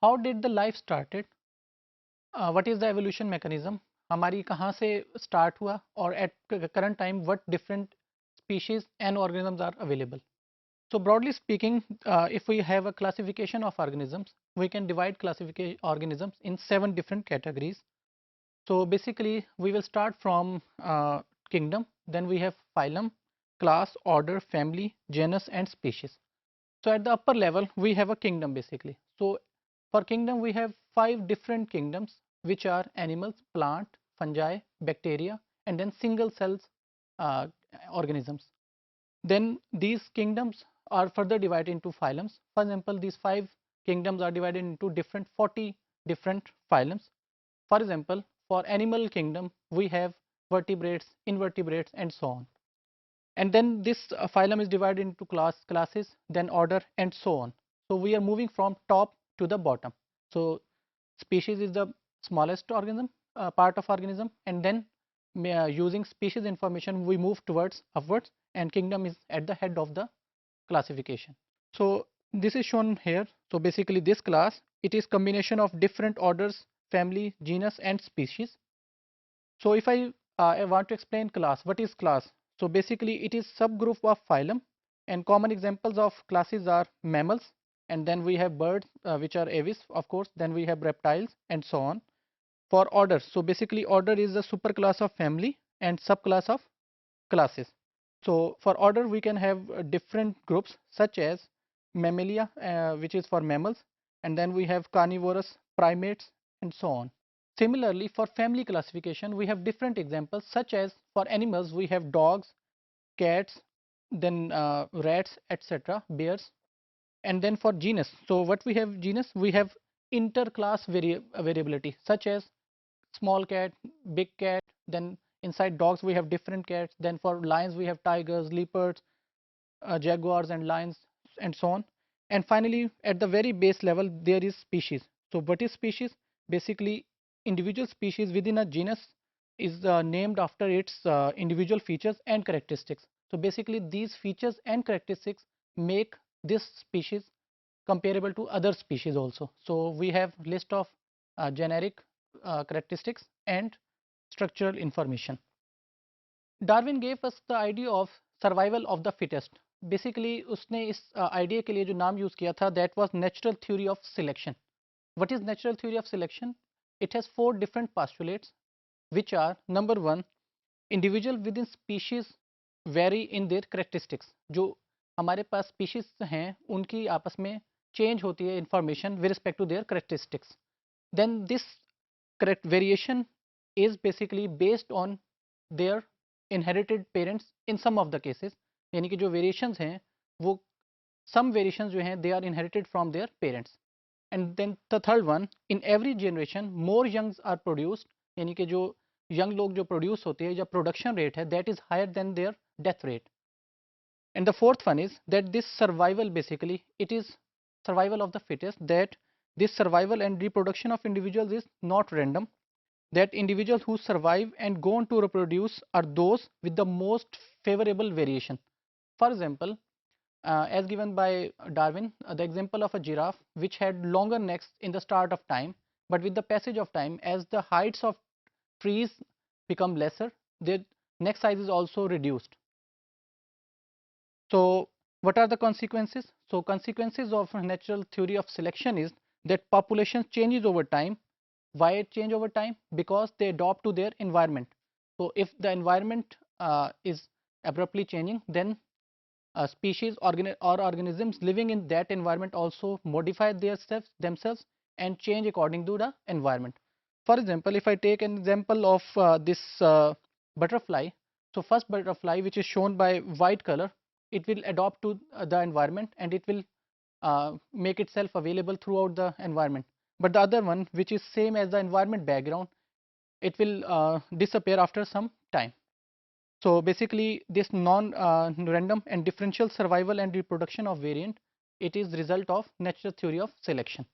How did the life started? What is the evolution mechanism? हमारी कहाँ से start हुआ और at current time what different species and organisms are available? So broadly speaking, if we have a classification of organisms, we can divide classification organisms in 7 different categories. So basically, we will start from kingdom, then we have phylum, class, order, family, genus, and species. So at the upper level, we have a kingdom basically. So for kingdom, we have 5 different kingdoms, which are animals, plant, fungi, bacteria, and then single cells uh, organisms. Then these kingdoms are further divided into phylums. For example, these 5 kingdoms are divided into 40 different phylums. For example, for animal kingdom, we have vertebrates, invertebrates, and so on. And then this phylum is divided into classes, then order, and so on. So we are moving from top to the bottom. So species is the smallest organism, part of organism, and then using species information we move towards upwards, and kingdom is at the head of the classification. So this is shown here. So basically this class, it is combination of different orders, family, genus, and species. So if I want to explain class, what is class? So basically it is subgroup of phylum, and common examples of classes are mammals, and then we have birds, which are aves, of course, then we have reptiles, and so on. For order, so basically order is a superclass of family and subclass of classes. So for order we can have different groups such as mammalia, which is for mammals, and then we have carnivorous, primates, and so on. Similarly, for family classification, we have different examples such as for animals we have dogs, cats, then rats, etc., bears. And then for genus, so what we have genus, we have interclass variability such as small cat, big cat, then inside dogs we have different cats, then for lions we have tigers, leopards, jaguars and lions, and so on. And finally, at the very base level, there is species. So what is species? Basically, individual species within a genus is named after its individual features and characteristics. So basically, these features and characteristics make this species comparable to other species also. So we have list of generic characteristics and structural information. Darwin gave us the idea of survival of the fittest. Basically उसने इस idea के लिए जो नाम use किया था, that was natural theory of selection. What is natural theory of selection? It has 4 different postulates, which are number 1, individual within species vary in their characteristics. जो हमारे पास species हैं उनकी आपस में change होती है information with respect to their characteristics. Then this correct variation is basically based on their inherited parents in some of the cases. यानी कि जो variations हैं वो some variations जो हैं they are inherited from their parents. And then the third one, in every generation more youngs are produced, यानी कि जो young लोग जो produce होते हैं, जो production rate है, that is higher than their death rate. And the fourth one is that this survival, basically it is survival of the fittest, that this survival and reproduction of individuals is not random, that individuals who survive and go on to reproduce are those with the most favorable variation. For example, as given by Darwin, the example of a giraffe which had longer necks in the start of time, but with the passage of time, as the heights of trees become lesser, their neck size is also reduced. So what are the consequences? So consequences of natural theory of selection is that population changes over time. Why it change over time? Because they adopt to their environment. So if the environment is abruptly changing, then species or organisms living in that environment also modify themselves and change according to the environment. For example, if I take an example of this butterfly, so first butterfly which is shown by white color, it will adopt to the environment and it will make itself available throughout the environment. But the other one which is same as the environment background, it will disappear after some time. So basically this non-random and differential survival and reproduction of variant, it is result of natural theory of selection.